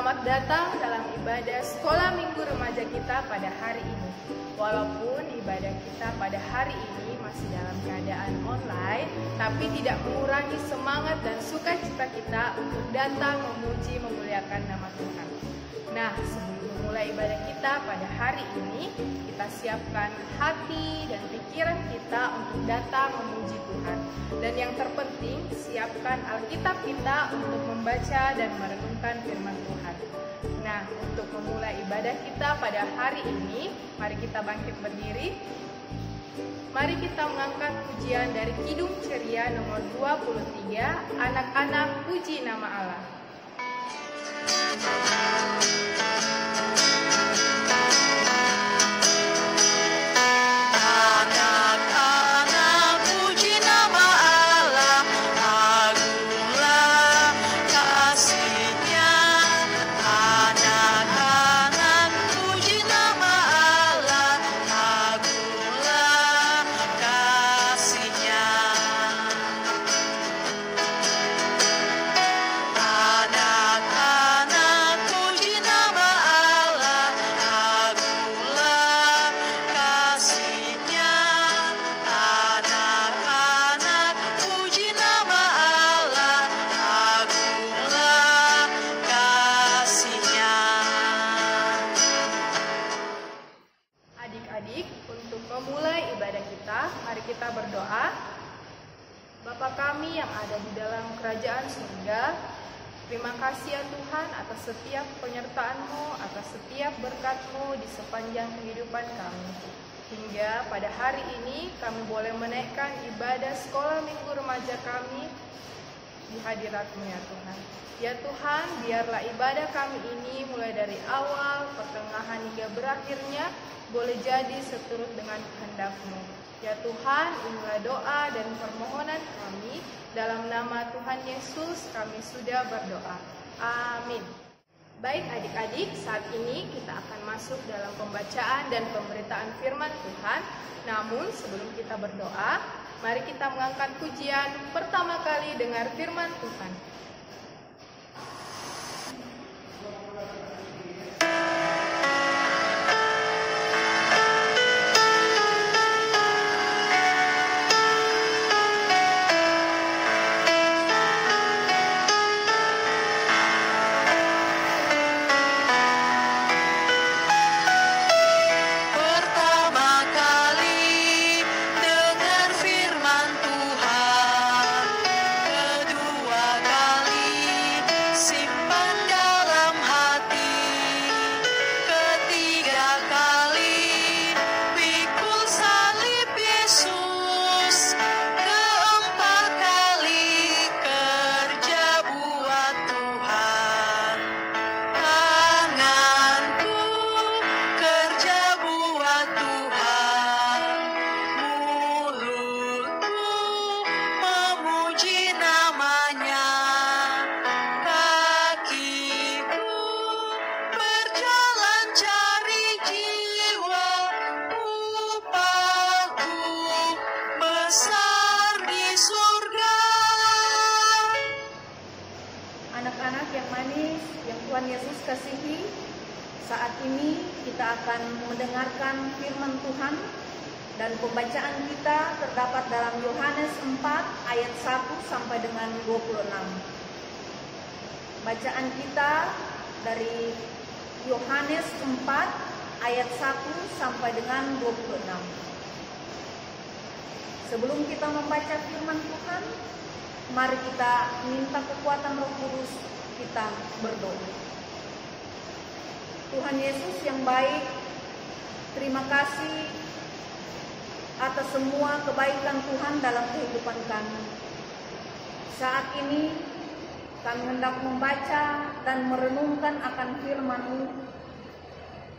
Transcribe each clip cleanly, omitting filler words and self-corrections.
Selamat datang dalam ibadah sekolah minggu remaja kita pada hari ini. Walaupun ibadah kita pada hari ini masih dalam keadaan online, tapi tidak mengurangi semangat dan sukacita kita untuk datang memuji memuliakan nama Tuhan. Nah, sebelum memulai ibadah kita pada hari ini, kita siapkan hati dan pikiran kita untuk datang memuji Tuhan. Dan yang terpenting, siapkan Alkitab kita untuk membaca dan merenungkan firman Tuhan. Nah, untuk memulai ibadah kita pada hari ini, mari kita bangkit berdiri. Mari kita mengangkat pujian dari Kidung Ceria nomor 23, Anak-anak Puji Nama Allah. Adik-adik, untuk memulai ibadah kita, mari kita berdoa. Bapa kami yang ada di dalam kerajaan surga, terima kasih ya Tuhan atas setiap penyertaan-Mu, atas setiap berkat-Mu di sepanjang kehidupan kami. Hingga pada hari ini kami boleh menaikkan ibadah sekolah minggu remaja kami di hadirat-Mu ya Tuhan. Ya Tuhan, biarlah ibadah kami ini mulai dari awal, pertengahan hingga berakhirnya boleh jadi seturut dengan kehendak-Mu. Ya Tuhan, inilah doa dan permohonan kami. Dalam nama Tuhan Yesus kami sudah berdoa. Amin. Baik adik-adik, saat ini kita akan masuk dalam pembacaan dan pemberitaan firman Tuhan. Namun sebelum kita berdoa, mari kita mengangkat pujian pertama kali dengar firman Tuhan. Anak-anak yang manis, yang Tuhan Yesus kasihi, saat ini kita akan mendengarkan firman Tuhan dan pembacaan kita terdapat dalam Yohanes 4 ayat 1 sampai dengan 26. Bacaan kita dari Yohanes 4 ayat 1 sampai dengan 26. Sebelum kita membaca firman Tuhan, mari kita minta kekuatan Roh Kudus, kita berdoa. Tuhan Yesus yang baik, terima kasih atas semua kebaikan Tuhan dalam kehidupan kami. Saat ini kami hendak membaca dan merenungkan akan firman-Mu.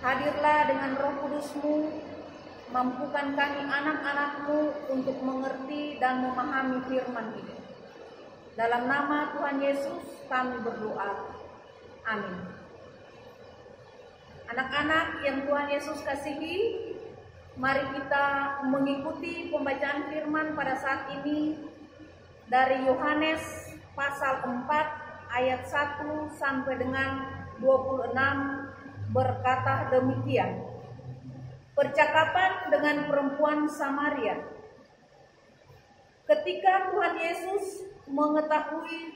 Hadirlah dengan Roh Kudus-Mu, mampukan kami anak-anak-Mu untuk mengerti dan memahami firman ini. Dalam nama Tuhan Yesus kami berdoa. Amin. Anak-anak yang Tuhan Yesus kasihi, mari kita mengikuti pembacaan firman pada saat ini dari Yohanes pasal 4 ayat 1 sampai dengan 26 berkata demikian. Percakapan dengan perempuan Samaria. Ketika Tuhan Yesus mengetahui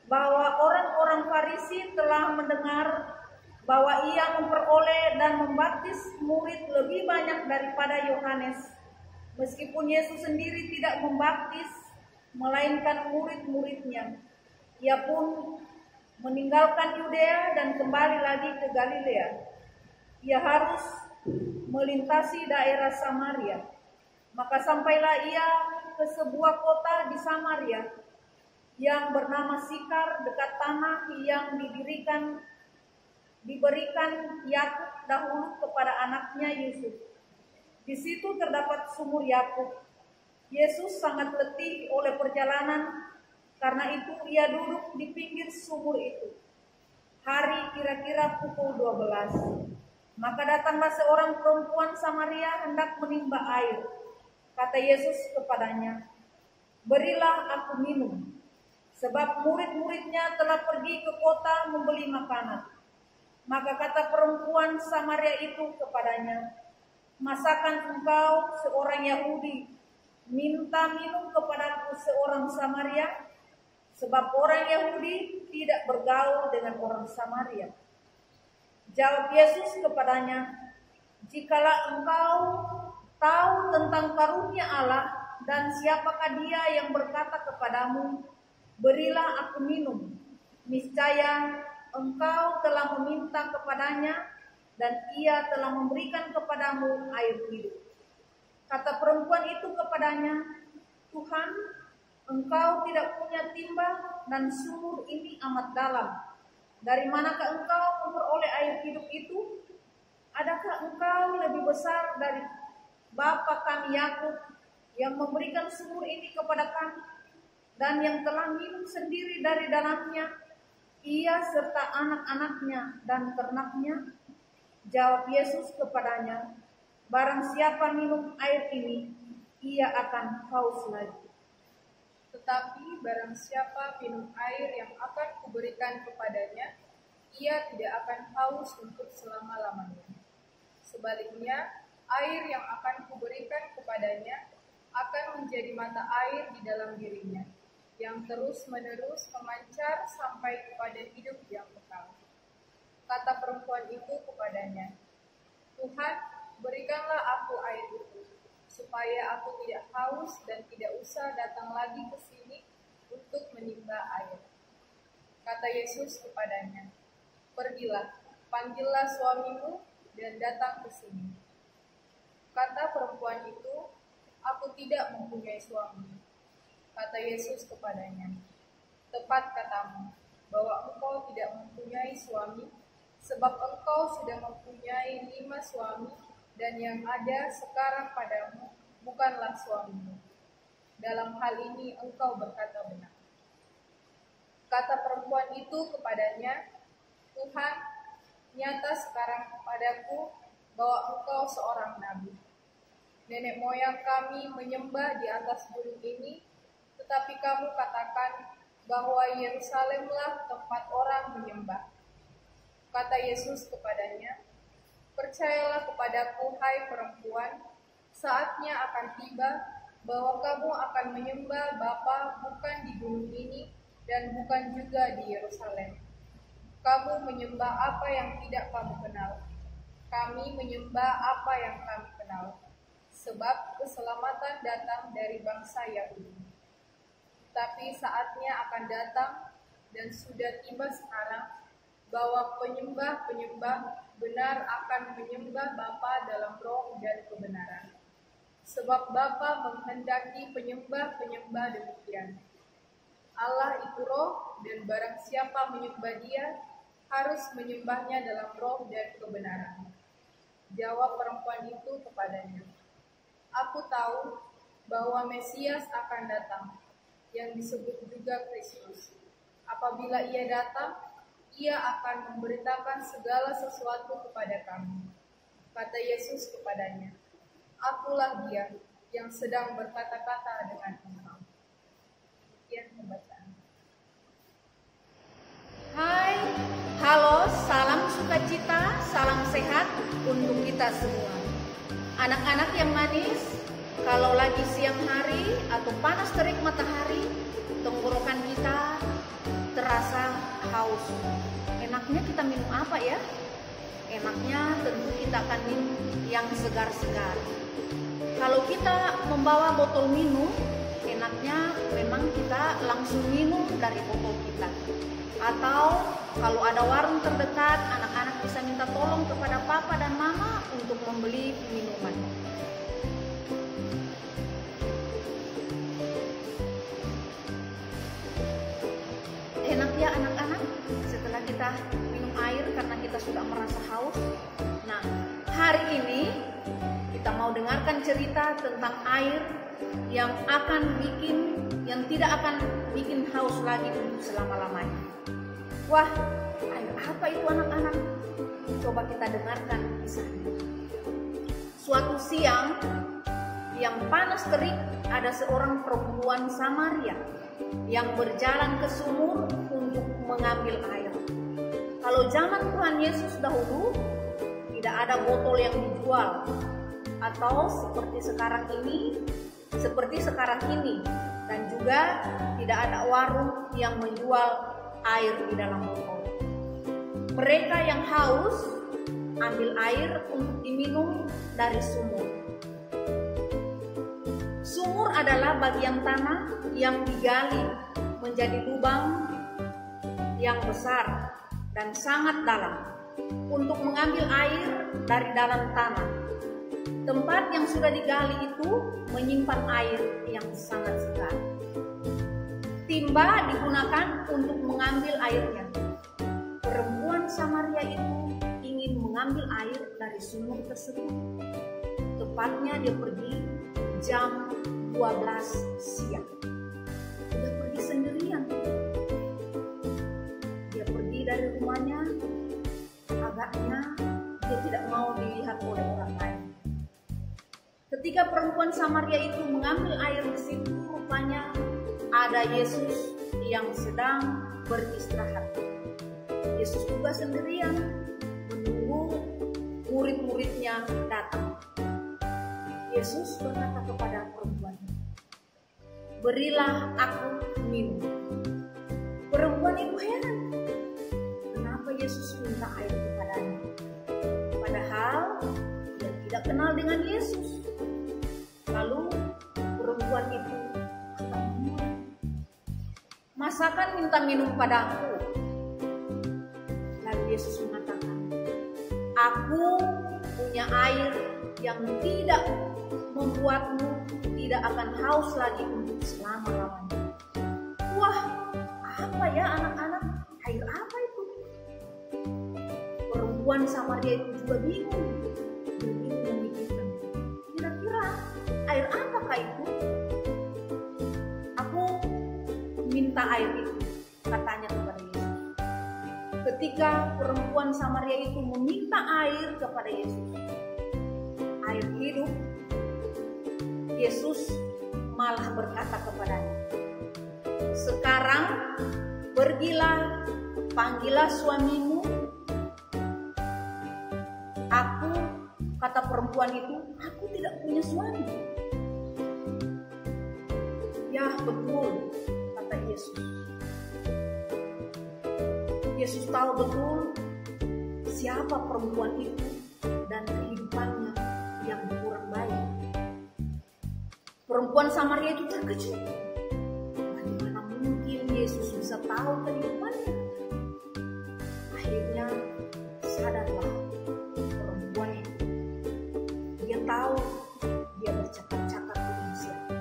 bahwa orang-orang Farisi telah mendengar bahwa ia memperoleh dan membaptis murid lebih banyak daripada Yohanes, meskipun Yesus sendiri tidak membaptis, melainkan murid-muridnya, ia pun meninggalkan Yudea dan kembali lagi ke Galilea. Ia harus melintasi daerah Samaria. Maka sampailah ia ke sebuah kota di Samaria yang bernama Sikar, dekat tanah yang diberikan Yakub dahulu kepada anaknya Yusuf. Di situ terdapat sumur Yakub. Yesus sangat letih oleh perjalanan, karena itu ia duduk di pinggir sumur itu. Hari kira-kira pukul 12. Maka datanglah seorang perempuan Samaria hendak menimba air. Kata Yesus kepadanya, "Berilah aku minum." Sebab murid-muridnya telah pergi ke kota membeli makanan. Maka kata perempuan Samaria itu kepadanya, "Masakan engkau seorang Yahudi minta minum kepadaku seorang Samaria? Sebab orang Yahudi tidak bergaul dengan orang Samaria." Jawab Yesus kepadanya, "Jikalau engkau tahu tentang karunia Allah dan siapakah dia yang berkata kepadamu, 'Berilah aku minum,' niscaya engkau telah meminta kepadanya dan ia telah memberikan kepadamu air hidup." Kata perempuan itu kepadanya, "Tuhan, engkau tidak punya timba dan sumur ini amat dalam. Dari manakah engkau memperoleh air hidup itu? Adakah engkau lebih besar dari bapa kami Yakub yang memberikan sumur ini kepada kami dan yang telah minum sendiri dari dalamnya, ia serta anak-anaknya dan ternaknya?" Jawab Yesus kepadanya, "Barang siapa minum air ini, ia akan haus lagi. Tetapi barang siapa minum air yang akan kuberikan kepadanya, ia tidak akan haus untuk selama-lamanya. Sebaliknya, air yang akan kuberikan kepadanya akan menjadi mata air di dalam dirinya, yang terus-menerus memancar sampai kepada hidup yang kekal." Kata perempuan itu kepadanya, "Tuhan, berikanlah aku air itu, supaya aku tidak haus dan tidak usah datang lagi ke sini untuk menimba air." Kata Yesus kepadanya, "Pergilah, panggillah suamimu dan datang ke sini." Kata perempuan itu, "Aku tidak mempunyai suami." Kata Yesus kepadanya, "Tepat katamu, bahwa engkau tidak mempunyai suami, sebab engkau sudah mempunyai 5 suami, dan yang ada sekarang padamu bukanlah suamimu. Dalam hal ini engkau berkata benar." Kata perempuan itu kepadanya, "Tuhan, nyata sekarang kepadaku bahwa engkau seorang nabi. Nenek moyang kami menyembah di atas gunung ini, tetapi kamu katakan bahwa Yerusalemlah tempat orang menyembah." Kata Yesus kepadanya, "Percayalah kepadaku, hai perempuan, saatnya akan tiba bahwa kamu akan menyembah Bapa bukan di gunung ini dan bukan juga di Yerusalem. Kamu menyembah apa yang tidak kamu kenal. Kami menyembah apa yang kami kenal, sebab keselamatan datang dari bangsa Yahudi. Tapi saatnya akan datang dan sudah tiba sekarang bahwa penyembah-penyembah benar akan menyembah Bapa dalam roh dan kebenaran. Sebab Bapa menghendaki penyembah-penyembah demikian. Allah itu roh, dan barang siapa menyembah Dia harus menyembahnya dalam roh dan kebenaran." Jawab perempuan itu kepadanya, "Aku tahu bahwa Mesias akan datang, yang disebut juga Kristus. Apabila ia datang, ia akan memberitakan segala sesuatu kepada kami." Kata Yesus kepadanya, "Akulah Dia yang sedang berkata-kata dengan engkau." Sekian pembacaan. Hai Halo, salam sukacita, salam sehat untuk kita semua. Anak-anak yang manis, kalau lagi siang hari atau panas terik matahari, tenggorokan kita terasa haus. Enaknya kita minum apa ya? Enaknya tentu kita akan minum yang segar-segar. Kalau kita membawa botol minum, enaknya memang kita langsung minum dari botol kita. Atau kalau ada warung terdekat, anak-anak bisa minta tolong kepada papa dan mama untuk membeli minuman. Enak ya anak-anak, setelah kita minum air karena kita sudah merasa haus. Nah, hari ini kita mau dengarkan cerita tentang air yang tidak akan bikin haus lagi untuk selama-lamanya. Wah, air apa itu anak-anak? Coba kita dengarkan kisahnya. Suatu siang yang panas terik, ada seorang perempuan Samaria yang berjalan ke sumur untuk mengambil air. Kalau zaman Tuhan Yesus dahulu, tidak ada botol yang dijual. Atau seperti sekarang ini, dan juga tidak ada warung yang menjual air di dalam botol. Mereka yang haus ambil air untuk diminum dari sumur. Sumur adalah bagian tanah yang digali menjadi lubang yang besar dan sangat dalam untuk mengambil air dari dalam tanah. Tempat yang sudah digali itu menyimpan air yang sangat segar. Timba digunakan untuk mengambil airnya. Perempuan Samaria itu ingin mengambil air dari sumur tersebut. Tepatnya dia pergi jam 12 siang. Dia pergi sendirian. Dia pergi dari rumahnya. Agaknya dia tidak mau dilihat oleh orang lain. Ketika perempuan Samaria itu mengambil air di situ, rupanya ada Yesus yang sedang beristirahat. Yesus juga sendirian menunggu murid-muridnya datang. Yesus berkata kepada perempuan, "Berilah aku minum." Perempuan itu heran, kenapa Yesus minta air kepadanya? Padahal dia tidak kenal dengan Yesus. Lalu perempuan itu kata, "Masakan minta minum padaku?" Lalu Yesus mengatakan, "Aku punya air yang tidak membuatmu tidak akan haus lagi untuk selama-lamanya." Wah, apa ya anak-anak? Air apa itu? Perempuan Samaria itu juga bingung. Memikirkan, kira-kira air apakah itu? "Aku minta air itu," katanya kepada Yesus. Ketika perempuan Samaria itu meminta air kepada Yesus, air hidup, Yesus malah berkata kepadanya, "Sekarang pergilah, panggillah suamimu." Kata perempuan itu, "Aku tidak punya suami." "Ya betul," kata Yesus. Yesus tahu betul siapa perempuan itu dan kehidupannya yang kurang baik. Perempuan Samaria itu terkejut. Bagaimana mungkin Yesus bisa tahu kehidupannya? Akhirnya sadarlah perempuan itu. Dia tahu dia bercakap-cakap dengan siapa.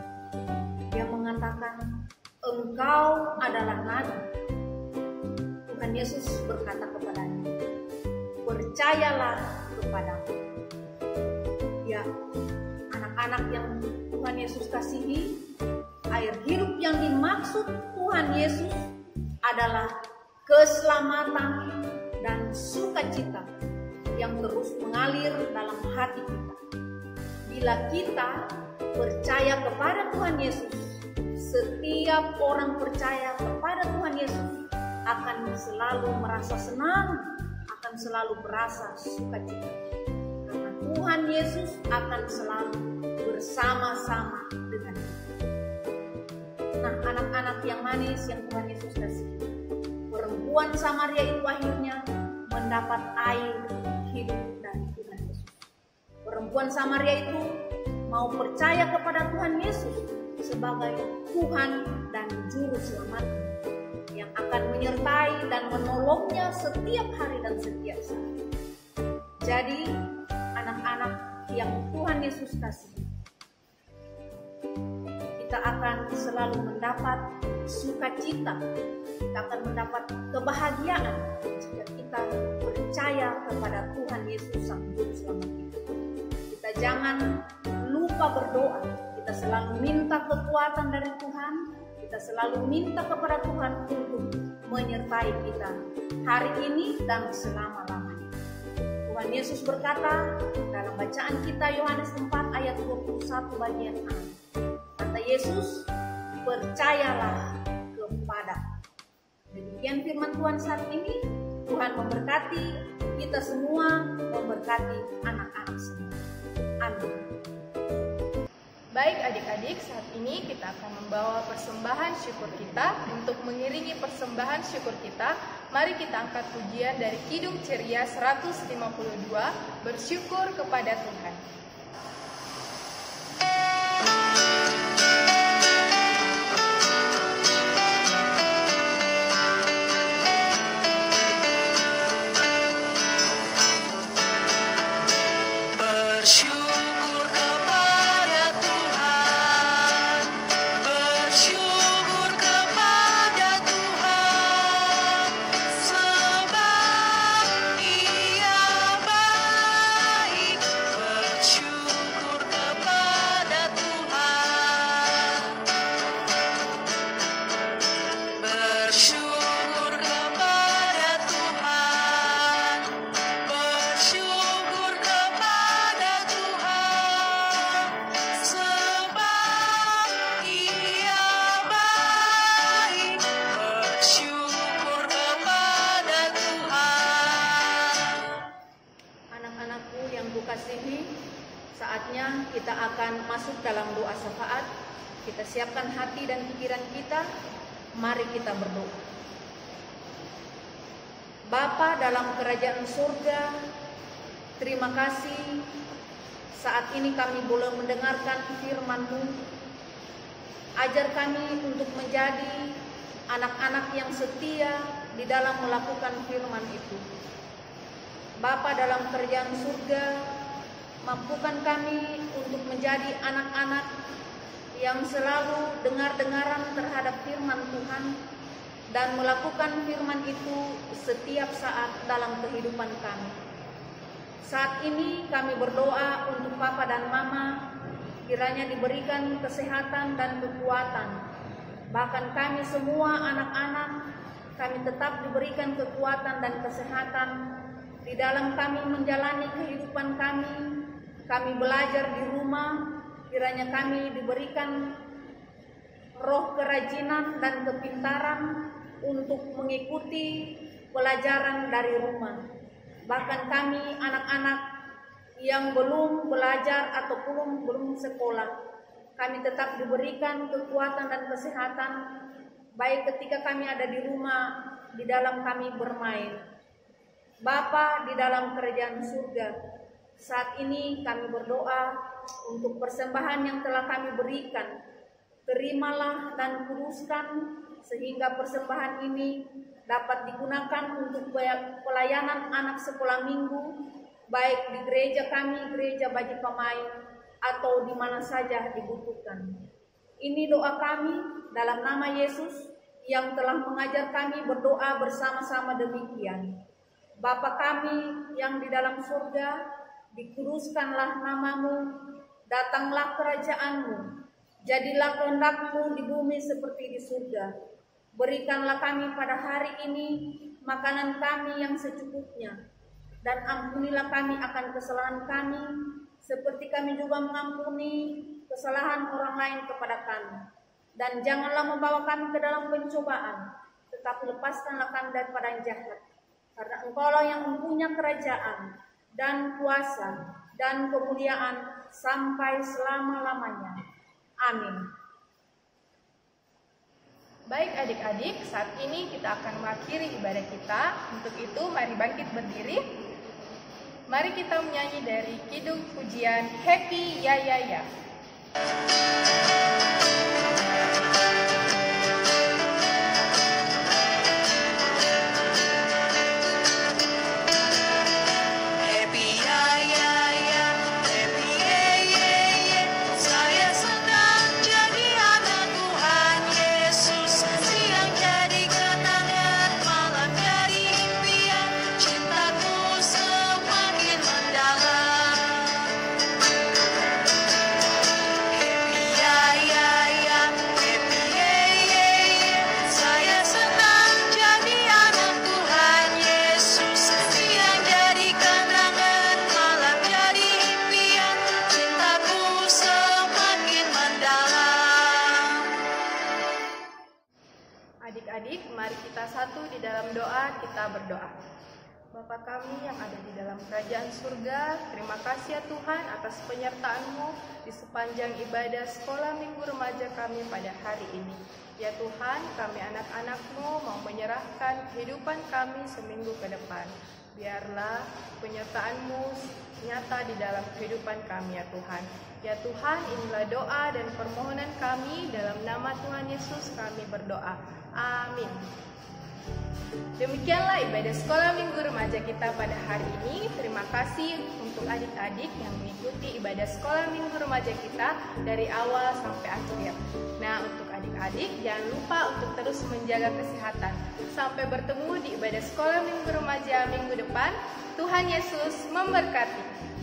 Dia mengatakan, "Engkau adalah nabi." Tuhan Yesus berkata kepadanya, "Percayalah kepadaku." Ya, anak-anak yang Tuhan Yesus kasihi, air hidup yang dimaksud Tuhan Yesus adalah keselamatan dan sukacita yang terus mengalir dalam hati kita. Bila kita percaya kepada Tuhan Yesus, setiap orang percaya kepada Tuhan Yesus, akan selalu merasa senang, akan selalu merasa sukacita. Karena Tuhan Yesus akan selalu bersama-sama dengan kita. Nah, anak-anak yang manis yang Tuhan Yesus kasih, perempuan Samaria itu akhirnya mendapat air hidup dari Tuhan Yesus. Perempuan Samaria itu mau percaya kepada Tuhan Yesus sebagai Tuhan dan Juru Selamat yang akan menyertai dan menolongnya setiap hari dan setiap saat. Jadi, anak-anak yang Tuhan Yesus kasih, kita akan selalu mendapat sukacita, kita akan mendapat kebahagiaan jika kita percaya kepada Tuhan Yesus Sang Juru Selamat kita. Kita jangan lupa berdoa, kita selalu minta kekuatan dari Tuhan, kita selalu minta kepada Tuhan untuk menyertai kita hari ini dan selama-lamanya. Tuhan Yesus berkata dalam bacaan kita Yohanes 4 ayat 21 bagian A. Kata Yesus, percayalah kepada. Demikian firman Tuhan saat ini. Tuhan memberkati kita semua, memberkati anak-anak semua. Amin. Baik adik-adik, saat ini kita akan membawa persembahan syukur kita. Untuk mengiringi persembahan syukur kita, mari kita angkat pujian dari Kidung Ceria 152, bersyukur kepada Tuhan. Saatnya kita akan masuk dalam doa syafaat. Kita siapkan hati dan pikiran kita. Mari kita berdoa. Bapa dalam kerajaan surga, terima kasih saat ini kami boleh mendengarkan firman-Mu. Ajar kami untuk menjadi anak-anak yang setia di dalam melakukan firman itu. Bapa dalam kerajaan surga, mampukan kami untuk menjadi anak-anak yang selalu dengar-dengaran terhadap firman Tuhan dan melakukan firman itu setiap saat dalam kehidupan kami. Saat ini kami berdoa untuk Papa dan Mama, kiranya diberikan kesehatan dan kekuatan. Bahkan kami semua anak-anak, kami tetap diberikan kekuatan dan kesehatan di dalam kami menjalani kehidupan kami. Kami belajar di rumah, kiranya kami diberikan roh kerajinan dan kepintaran untuk mengikuti pelajaran dari rumah. Bahkan kami anak-anak yang belum belajar atau belum sekolah, kami tetap diberikan kekuatan dan kesehatan, baik ketika kami ada di rumah, di dalam kami bermain. Bapa di dalam kerajaan surga, saat ini kami berdoa untuk persembahan yang telah kami berikan. Terimalah dan kuduskan sehingga persembahan ini dapat digunakan untuk pelayanan anak sekolah minggu, baik di gereja kami, gereja Baji Pamain, atau di mana saja dibutuhkan. Ini doa kami dalam nama Yesus yang telah mengajar kami berdoa bersama-sama demikian. Bapa kami yang di dalam surga, dikuduskanlah namamu, datanglah kerajaanmu, jadilah kehendak-Mu di bumi seperti di surga. Berikanlah kami pada hari ini makanan kami yang secukupnya, dan ampunilah kami akan kesalahan kami, seperti kami juga mengampuni kesalahan orang lain kepada kami. Dan janganlah membawa kami ke dalam pencobaan, tetapi lepaskanlah kami daripada yang jahat. Karena Engkaulah yang mempunyai kerajaan dan kuasa dan kemuliaan sampai selama-lamanya. Amin. Baik adik-adik, saat ini kita akan mengakhiri ibadah kita. Untuk itu mari bangkit berdiri. Mari kita menyanyi dari kidung pujian Happy Ya Ya Ya. Adik-adik, mari kita satu di dalam doa, kita berdoa. Bapa kami yang ada di dalam kerajaan surga, terima kasih ya Tuhan atas penyertaan-Mu di sepanjang ibadah sekolah minggu remaja kami pada hari ini. Ya Tuhan, kami anak-anak-Mu mau menyerahkan kehidupan kami seminggu ke depan. Biarlah penyertaan-Mu nyata di dalam kehidupan kami ya Tuhan. Ya Tuhan, inilah doa dan permohonan kami, dalam nama Tuhan Yesus kami berdoa. Amin. Demikianlah ibadah sekolah minggu remaja kita pada hari ini. Terima kasih untuk adik-adik yang mengikuti ibadah sekolah minggu remaja kita dari awal sampai akhir. Nah, untuk adik-adik jangan lupa untuk terus menjaga kesehatan. Sampai bertemu di ibadah sekolah minggu remaja minggu depan. Tuhan Yesus memberkati.